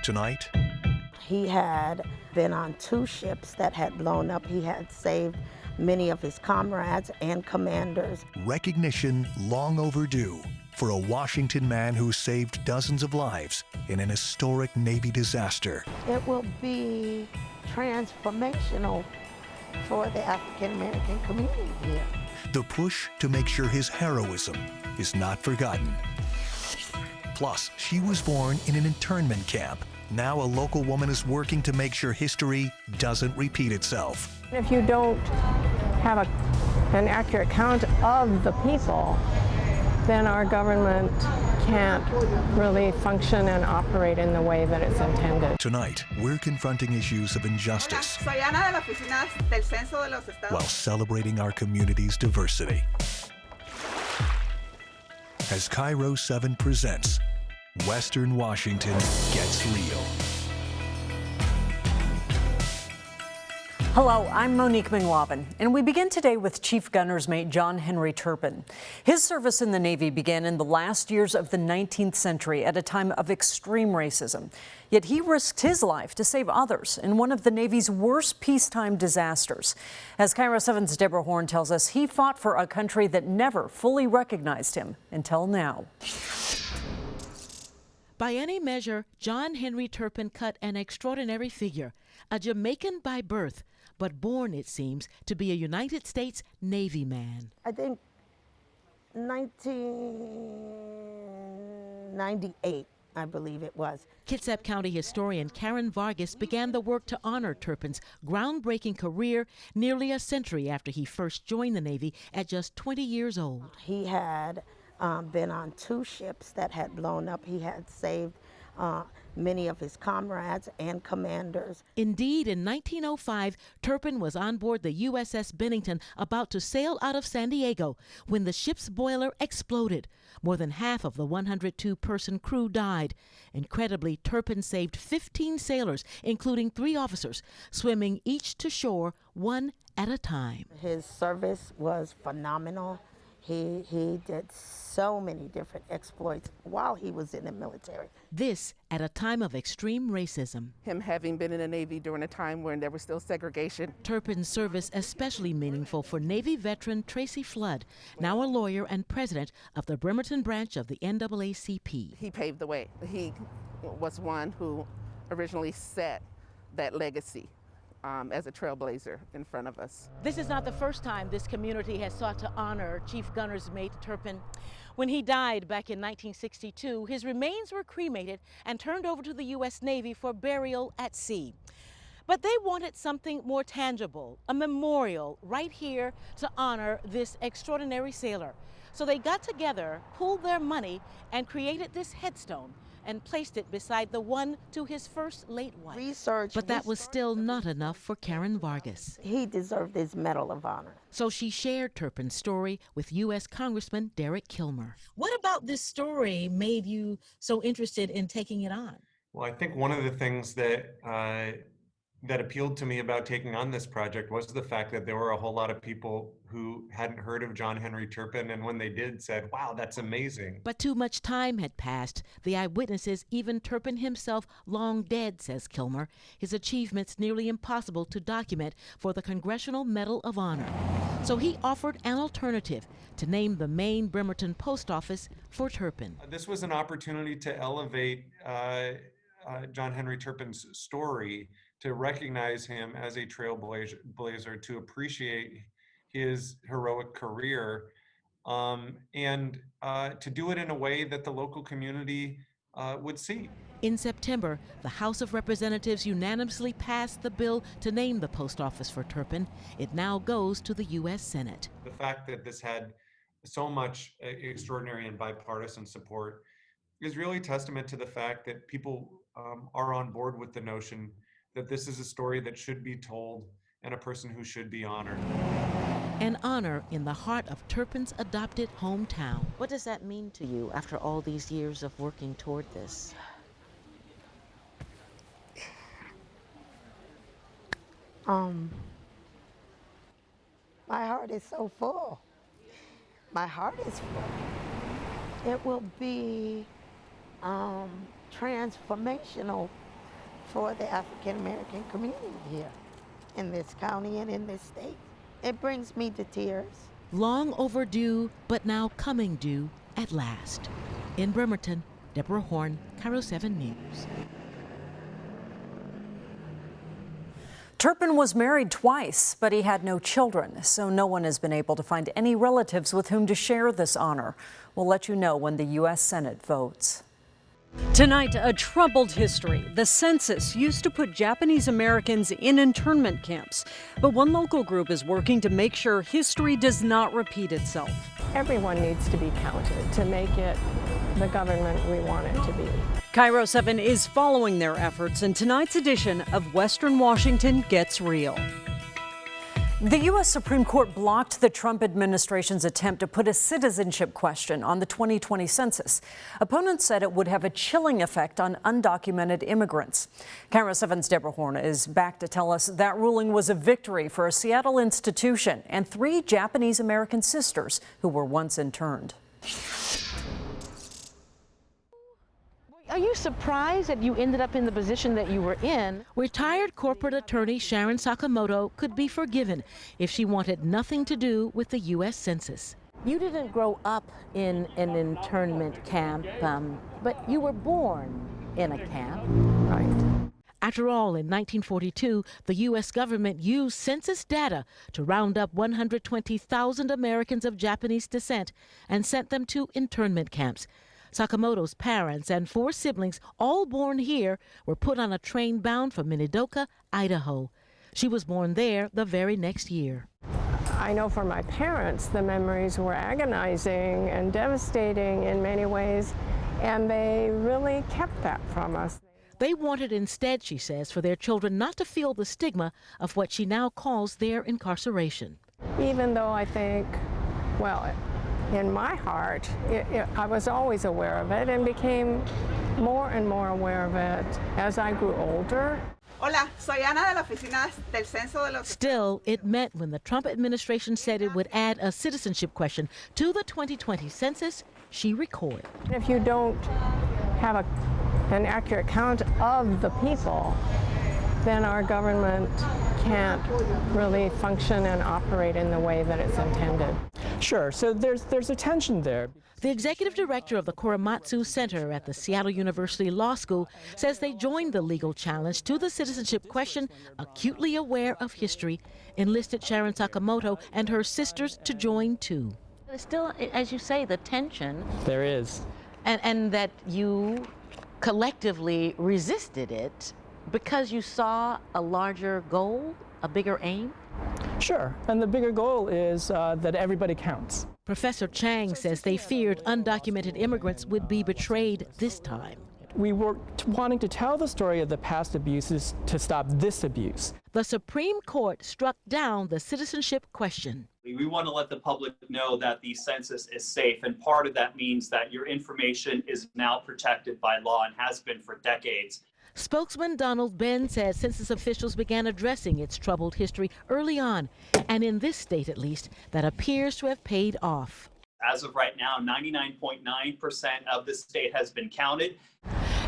Tonight, He had been on 2 ships that had blown up. He had saved many of his comrades and commanders. recognition long overdue for a Washington man who saved dozens of lives in an historic Navy disaster. It will be transformational for the African American community here. The push to make sure his heroism is not forgotten. Plus, she was born in an internment camp. Now a local woman is working to make sure history doesn't repeat itself. If you don't have an accurate count of the people, then our government can't really function and operate in the way that it's intended. Tonight, we're confronting issues of injustice while celebrating our community's diversity. As KIRO 7 presents, Western Washington Gets Real. Hello, I'm Monique Mingwabin, and we begin today with Chief Gunner's Mate John Henry Turpin. His service in the Navy began in the last years of the 19th century at a time of extreme racism. Yet he risked his life to save others in one of the Navy's worst peacetime disasters. As KIRO 7's Deborah Horn tells us, he fought for a country that never fully recognized him until now. By any measure, John Henry Turpin cut an extraordinary figure, a Jamaican by birth, but born, it seems, to be a United States Navy man. I think 1998, I believe it was. Kitsap County historian Karen Vargas began the work to honor Turpin's groundbreaking career nearly a century after he first joined the Navy at just 20 years old. He had been on 2 ships that had blown up. He had saved many of his comrades and commanders. Indeed, in 1905, Turpin was on board the USS Bennington about to sail out of San Diego when the ship's boiler exploded. More than half of the 102-person crew died. Incredibly, Turpin saved 15 sailors, including 3 officers, swimming each to shore one at a time. His service was phenomenal. He did so many different exploits while he was in the military. This at a time of extreme racism. Him having been in the Navy during a time when there was still segregation. Turpin's service especially meaningful for Navy veteran Tracy Flood, now a lawyer and president of the Bremerton branch of the NAACP. He paved the way. He was one who originally set that legacy as a trailblazer in front of us. This is not the first time this community has sought to honor Chief Gunner's Mate Turpin. When he died back in 1962, his remains were cremated and turned over to the U.S. Navy for burial at sea. But they wanted something more tangible, a memorial right here to honor this extraordinary sailor. So they got together, pooled their money, and created this headstone and placed it beside the one to his first late wife. But that was still not enough for Karen Vargas. He deserved his Medal of Honor. So she shared Turpin's story with U.S. Congressman Derek Kilmer. What about this story made you so interested in taking it on? Well, I think one of the things that that appealed to me about taking on this project was the fact that there were a whole lot of people who hadn't heard of John Henry Turpin, and when they did, said, wow, that's amazing. But too much time had passed. The eyewitnesses, even Turpin himself, long dead, says Kilmer. His achievements nearly impossible to document for the Congressional Medal of Honor. So he offered an alternative, to name the main Bremerton post office for Turpin. This was an opportunity to elevate John Henry Turpin's story, to recognize him as a trailblazer, to appreciate his heroic career, and to do it in a way that the local community would see. In September, the House of Representatives unanimously passed the bill to name the post office for Turpin. It now goes to the U.S. Senate. The fact that this had so much extraordinary and bipartisan support is really testament to the fact that people are on board with the notion that this is a story that should be told and a person who should be honored. An honor in the heart of Turpin's adopted hometown. What does that mean to you after all these years of working toward this? My heart is so full. My heart is full. It will be transformational for the African American community here in this county and in this state. It brings me to tears. Long overdue, but now coming due at last. In Bremerton, Deborah Horn, KIRO 7 News. Turpin was married twice, but he had no children, so no one has been able to find any relatives with whom to share this honor. We'll let you know when the U.S. Senate votes. Tonight, a troubled history. The census used to put Japanese Americans in internment camps, but one local group is working to make sure history does not repeat itself. Everyone needs to be counted to make it the government we want it to be. KIRO 7 is following their efforts in tonight's edition of Western Washington Gets Real. The U.S. Supreme Court blocked the Trump administration's attempt to put a citizenship question on the 2020 census. Opponents said it would have a chilling effect on undocumented immigrants. KIRO 7's Deborah Horn is back to tell us that ruling was a victory for a Seattle institution and 3 Japanese American sisters who were once interned. Are you surprised that you ended up in the position that you were in? Retired corporate attorney Sharon Sakamoto could be forgiven if she wanted nothing to do with the U.S. Census. You didn't grow up in an internment camp, but you were born in a camp. Right. After all, in 1942, the U.S. government used census data to round up 120,000 Americans of Japanese descent and sent them to internment camps. Sakamoto's parents and 4 siblings, all born here, were put on a train bound for Minidoka, Idaho. She was born there the very next year. I know for my parents, the memories were agonizing and devastating in many ways, and they really kept that from us. They wanted instead, she says, for their children not to feel the stigma of what she now calls their incarceration. Even though I think, well, in my heart, I was always aware of it and became more and more aware of it as I grew older. Hola, soy Ana de la oficina del censo de los... Still, it meant when the Trump administration said it would add a citizenship question to the 2020 census, she recoiled. If you don't have an accurate count of the people, then our government can't really function and operate in the way that it's intended. Sure, so there's a tension there. The executive director of the Korematsu Center at the Seattle University Law School says they joined the legal challenge to the citizenship question, acutely aware of history, enlisted Sharon Sakamoto and her sisters to join too. There's still, as you say, the tension. There is. And that you collectively resisted it because you saw a larger goal, a bigger aim? Sure, and the bigger goal is that everybody counts. Professor Chang says they feared undocumented immigrants would be betrayed this time. We were wanting to tell the story of the past abuses to stop this abuse. The Supreme Court struck down the citizenship question. We want to let the public know that the census is safe, and part of that means that your information is now protected by law and has been for decades. Spokesman Donald Ben says census officials began addressing its troubled history early on, and in this state at least, that appears to have paid off. As of right now, 99.9% of the state has been counted.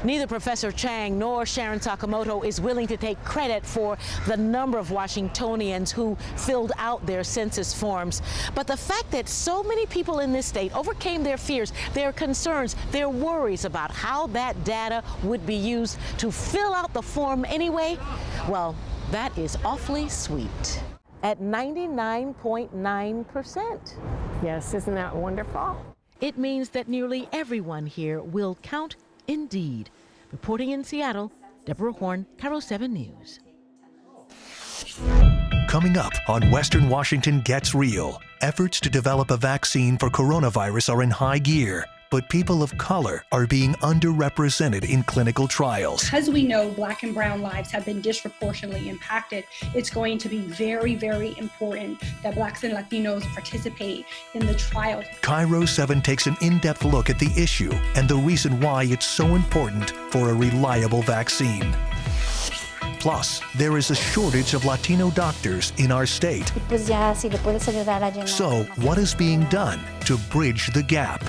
Neither Professor Chang nor Sharon Sakamoto is willing to take credit for the number of Washingtonians who filled out their census forms. But the fact that so many people in this state overcame their fears, their concerns, their worries about how that data would be used to fill out the form anyway, well, that is awfully sweet. At 99.9%. Yes, isn't that wonderful? It means that nearly everyone here will count indeed. Reporting in Seattle, Deborah Horn, KIRO 7 News. Coming up on Western Washington Gets Real, efforts to develop a vaccine for coronavirus are in high gear, but people of color are being underrepresented in clinical trials. Because we know Black and brown lives have been disproportionately impacted, it's going to be very, very important that Blacks and Latinos participate in the trial. KIRO 7 takes an in-depth look at the issue and the reason why it's so important for a reliable vaccine. Plus, there is a shortage of Latino doctors in our state. So, what is being done to bridge the gap?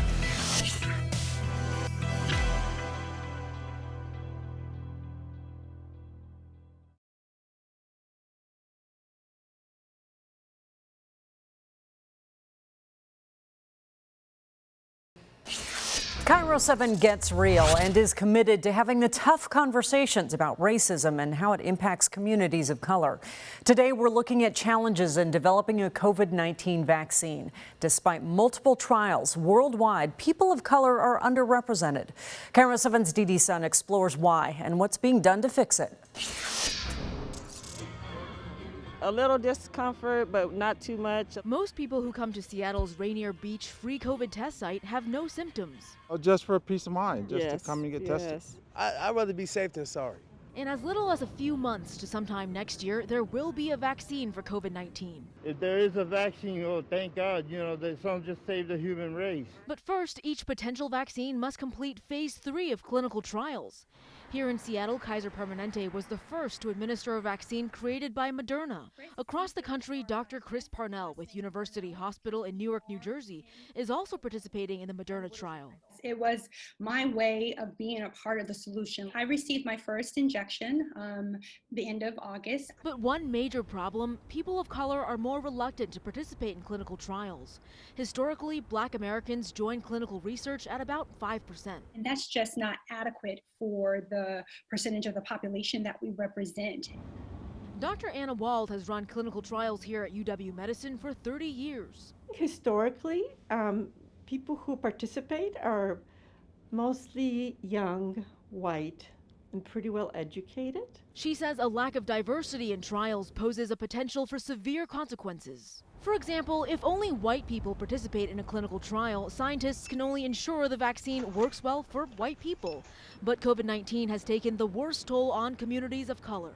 KIRO 7 gets real and is committed to having the tough conversations about racism and how it impacts communities of color. Today, we're looking at challenges in developing a COVID-19 vaccine. Despite multiple trials worldwide, people of color are underrepresented. KIRO 7's Dee Sun explores why and what's being done to fix it. A little discomfort, but not too much. Most people who come to Seattle's Rainier Beach free COVID test site have no symptoms. Oh, just for peace of mind, just Yes, to come and get tested. I'd rather be safe than sorry. In as little as a few months to sometime next year, there will be a vaccine for COVID-19. If there is a vaccine, oh, thank God, that some just saved the human race. But first, each potential vaccine must complete phase 3 of clinical trials. Here in Seattle, Kaiser Permanente was the first to administer a vaccine created by Moderna. Across the country, Dr. Chris Parnell with University Hospital in Newark, New Jersey, is also participating in the Moderna trial. It was my way of being a part of the solution. I received my first injection the end of August. But one major problem, people of color are more reluctant to participate in clinical trials. Historically, Black Americans join clinical research at about 5%. And that's just not adequate for the percentage of the population that we represent. Dr. Anna Wald has run clinical trials here at UW-Medicine for 30 years. Historically, people who participate are mostly young, white, and pretty well educated. She says a lack of diversity in trials poses a potential for severe consequences. For example, if only white people participate in a clinical trial, scientists can only ensure the vaccine works well for white people. But COVID-19 has taken the worst toll on communities of color.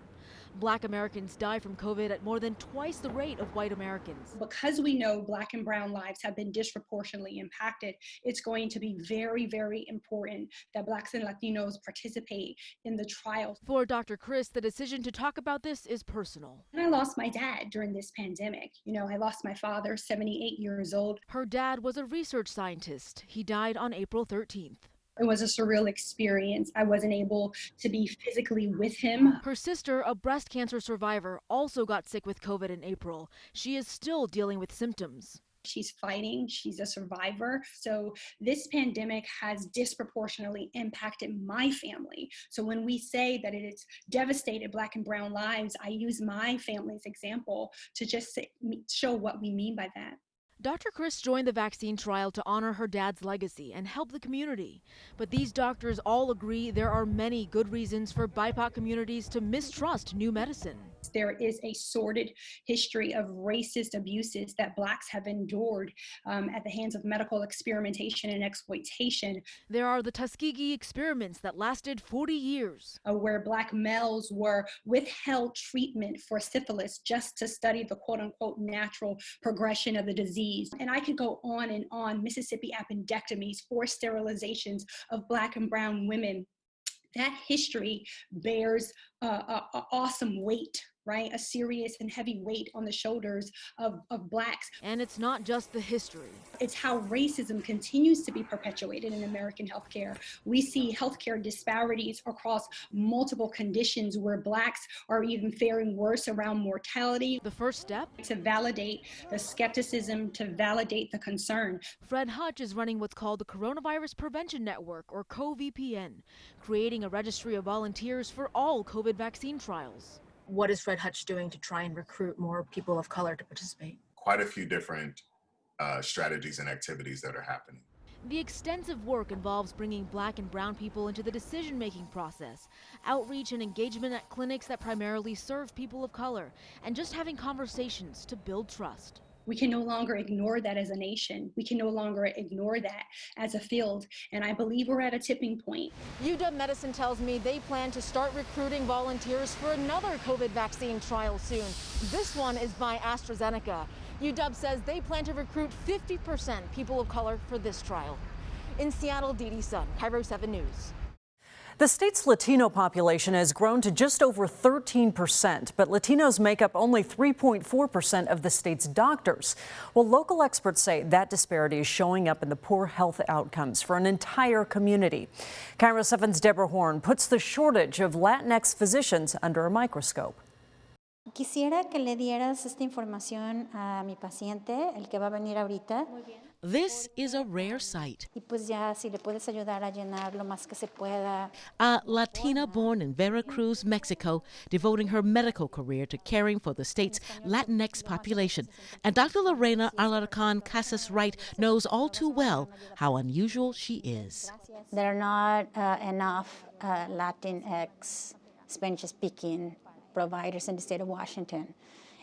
Black Americans die from COVID at more than twice the rate of white Americans. Because we know Black and brown lives have been disproportionately impacted, it's going to be very, very important that Blacks and Latinos participate in the trial. For Dr. Chris, the decision to talk about this is personal. I lost my dad during this pandemic. I lost my father, 78 years old. Her dad was a research scientist. He died on April 13th. It was a surreal experience. I wasn't able to be physically with him. Her sister, a breast cancer survivor, also got sick with COVID in April. She is still dealing with symptoms. She's fighting, she's a survivor. So this pandemic has disproportionately impacted my family. So when we say that it's devastated Black and brown lives, I use my family's example to just show what we mean by that. Dr. Chris joined the vaccine trial to honor her dad's legacy and help the community. But these doctors all agree there are many good reasons for BIPOC communities to mistrust new medicine. There is a sordid history of racist abuses that Blacks have endured at the hands of medical experimentation and exploitation. There are the Tuskegee experiments that lasted 40 years. Where Black males were withheld treatment for syphilis just to study the quote-unquote natural progression of the disease. And I could go on and on. Mississippi appendectomies, forced sterilizations of Black and brown women. That history bears an awesome weight, right? A serious and heavy weight on the shoulders of Blacks. And it's not just the history. It's how racism continues to be perpetuated in American healthcare. We see healthcare disparities across multiple conditions where Blacks are even faring worse around mortality. The first step? To validate the skepticism, to validate the concern. Fred Hutch is running what's called the Coronavirus Prevention Network, or CoVPN, creating a registry of volunteers for all COVID vaccine trials. What is Fred Hutch doing to try and recruit more people of color to participate? Quite a few different strategies and activities that are happening. The extensive work involves bringing Black and brown people into the decision-making process, outreach and engagement at clinics that primarily serve people of color, and just having conversations to build trust. We can no longer ignore that as a nation. We can no longer ignore that as a field. And I believe we're at a tipping point. UW-Medicine tells me they plan to start recruiting volunteers for another COVID vaccine trial soon. This one is by AstraZeneca. UW says they plan to recruit 50% people of color for this trial. In Seattle, Dee Sun, KIRO 7 News. The state's Latino population has grown to just over 13%, but Latinos make up only 3.4% of the state's doctors. Well, local experts say that disparity is showing up in the poor health outcomes for an entire community. KIRO 7's Deborah Horn puts the shortage of Latinx physicians under a microscope. Quisiera que le dieras esta información a mi paciente, el que va a venir ahorita. This is a rare sight. Y pues ya, si le puedes ayudar a llenar lo más que se pueda. A Latina born in Veracruz, Mexico, devoting her medical career to caring for the state's Latinx population. And Dr. Lorena Alarcon Casas Wright knows all too well how unusual she is. There are not enough Latinx Spanish-speaking providers in the state of Washington.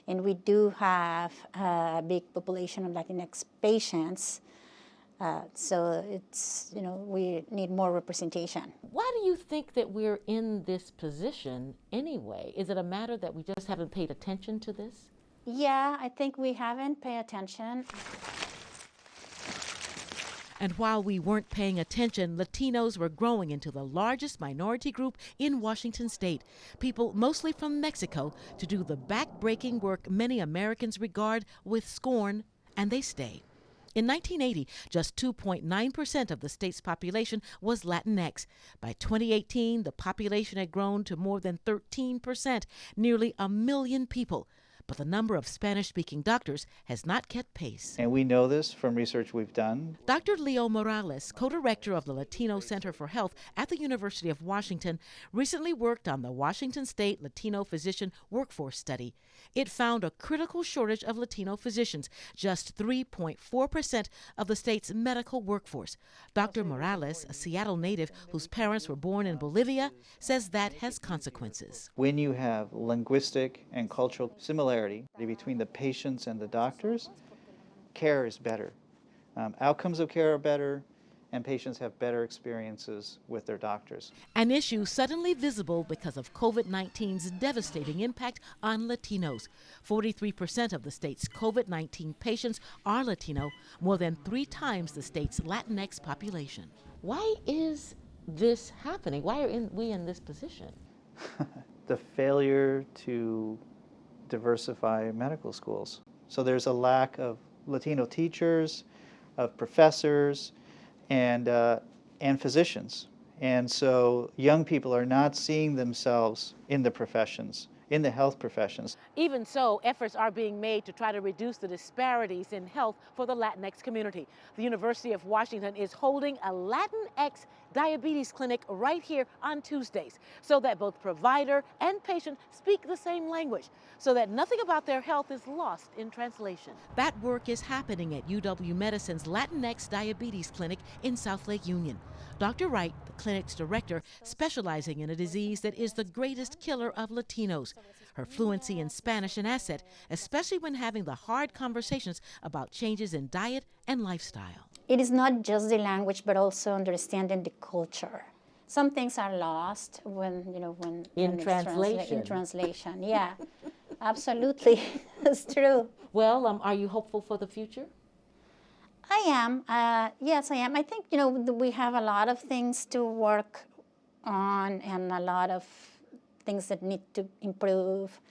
And we do have a big population of Latinx patients. So it's, we need more representation. Why do you think that we're in this position anyway? Is it a matter that we just haven't paid attention to this? Yeah, I think we haven't paid attention. And while we weren't paying attention, Latinos were growing into the largest minority group in Washington state. People mostly from Mexico to do the back-breaking work many Americans regard with scorn, and they stay. In 1980, just 2.9% of the state's population was Latinx. By 2018, the population had grown to more than 13%, nearly 1 million people. But the number of Spanish-speaking doctors has not kept pace. And we know this from research we've done. Dr. Leo Morales, co-director of the Latino Center for Health at the University of Washington, recently worked on the Washington State Latino Physician Workforce Study. It found a critical shortage of Latino physicians, just 3.4% of the state's medical workforce. Dr. Morales, a Seattle native whose parents were born in Bolivia, says that has consequences. When you have linguistic and cultural similarity between the patients and the doctors, care is better. Outcomes of care are better, and patients have better experiences with their doctors. An issue suddenly visible because of COVID-19's devastating impact on Latinos. 43% of the state's COVID-19 patients are Latino, more than 3 times the state's Latinx population. Why is this happening? Why are we in this position? The failure to diversify medical schools. So there's a lack of Latino teachers, of professors, and physicians. And so young people are not seeing themselves in the professions, in the health professions. Even so, efforts are being made to try to reduce the disparities in health for the Latinx community. The University of Washington is holding a Latinx diabetes clinic right here on Tuesdays so that both provider and patient speak the same language, so that nothing about their health is lost in translation. That work is happening at UW-Medicine's Latinx Diabetes Clinic in South Lake Union. Dr. Wright, the clinic's director, specializing in a disease that is the greatest killer of Latinos. Her fluency in Spanish an asset, especially when having the hard conversations about changes in diet and lifestyle. It is not just the language, but also understanding the culture. Some things are lost when in translation. In translation, yeah, absolutely, that's true. Well, are you hopeful for the future? I am. Yes, I am. I think we have a lot of things to work on and a lot of things that need to improve,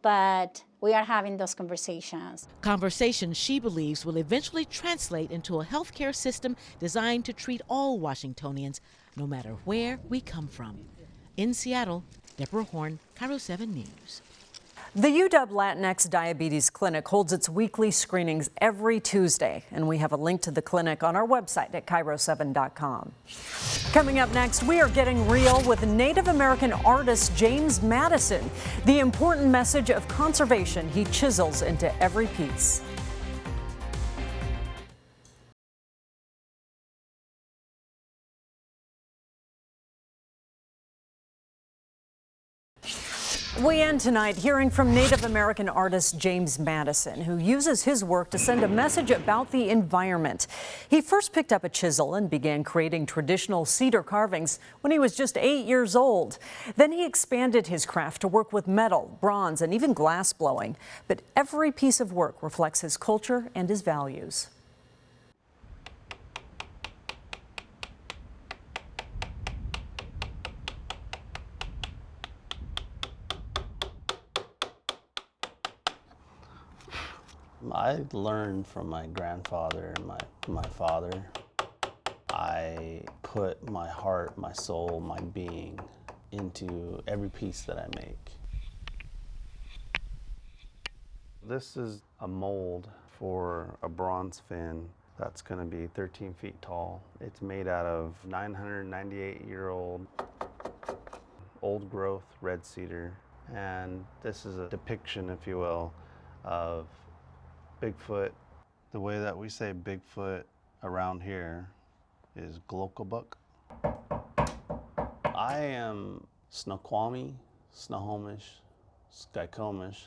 but we are having those conversations. Conversations she believes will eventually translate into a healthcare system designed to treat all Washingtonians, no matter where we come from. In Seattle, Deborah Horn, KIRO 7 News. The UW Latinx Diabetes Clinic holds its weekly screenings every Tuesday, and we have a link to the clinic on our website at KIRO7.com. Coming up next, we are getting real with Native American artist James Madison. The important message of conservation he chisels into every piece. We end tonight hearing from Native American artist James Madison, who uses his work to send a message about the environment. He first picked up a chisel and began creating traditional cedar carvings when he was just 8 years old. Then he expanded his craft to work with metal, bronze, and even glass blowing. But every piece of work reflects his culture and his values. I learned from my grandfather and my father. I put my heart, my soul, my being into every piece that I make. This is a mold for a bronze fin That's going to be 13 feet tall. It's made out of 998-year-old old growth red cedar. And this is a depiction, if you will, of Bigfoot. The way that we say Bigfoot around here is Glokabuk. I am Snoqualmie, Snohomish, Skykomish,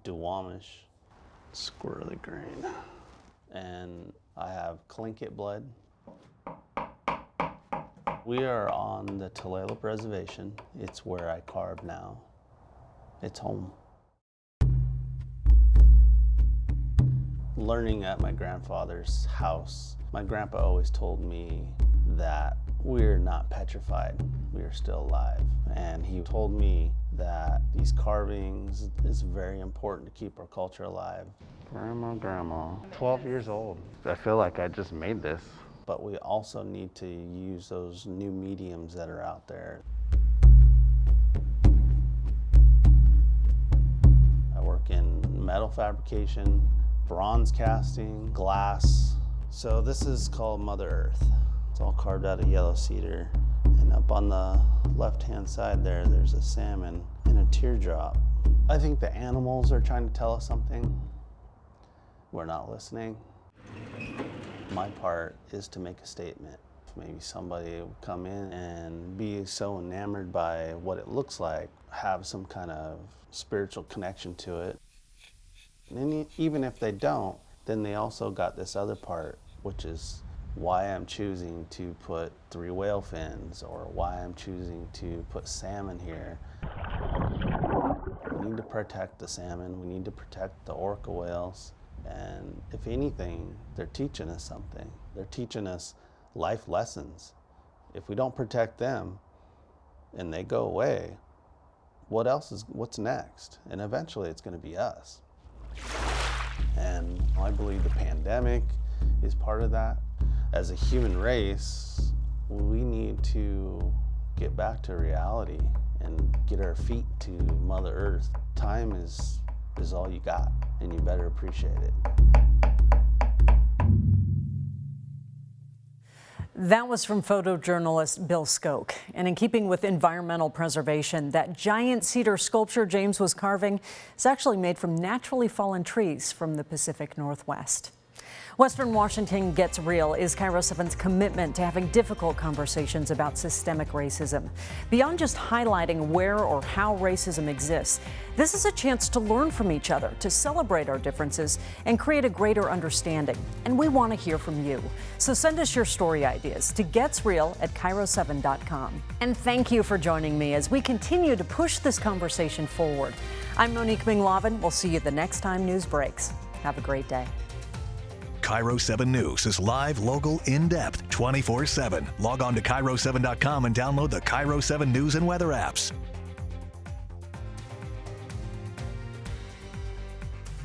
Duwamish, Squirrely Green, and I have Tlingit blood. We are on the Tulalip Reservation. It's where I carve now. It's home. Learning at my grandfather's house, my grandpa always told me that we're not petrified, we are still alive. And he told me that these carvings is very important to keep our culture alive. Grandma, 12 years old. I feel like I just made this. But we also need to use those new mediums that are out there. I work in metal fabrication, bronze casting, glass. So this is called Mother Earth. It's all carved out of yellow cedar. And up on the left-hand side there, there's a salmon and a teardrop. I think the animals are trying to tell us something. We're not listening. My part is to make a statement. Maybe somebody will come in and be so enamored by what it looks like, have some kind of spiritual connection to it. And then even if they don't, then they also got this other part, which is why I'm choosing to put 3 whale fins, or why I'm choosing to put salmon here. We need to protect the salmon, we need to protect the orca whales, and if anything, they're teaching us something. They're teaching us life lessons. If we don't protect them and they go away, what's next? And eventually it's going to be us. And I believe the pandemic is part of that. As a human race, we need to get back to reality and get our feet to Mother Earth. Time is all you got, and you better appreciate it. That was from photojournalist Bill Skoke. And in keeping with environmental preservation, that giant cedar sculpture James was carving is actually made from naturally fallen trees from the Pacific Northwest. Western Washington Gets Real is KIRO 7's commitment to having difficult conversations about systemic racism. Beyond just highlighting where or how racism exists, this is a chance to learn from each other, to celebrate our differences, and create a greater understanding. And we want to hear from you. So send us your story ideas to getsreal@KIRO7.com. And thank you for joining me as we continue to push this conversation forward. I'm Monique Minglavin. We'll see you the next time news breaks. Have a great day. KIRO 7 News is live, local, in-depth, 24/7. Log on to KIRO7.com and download the KIRO 7 News and Weather apps.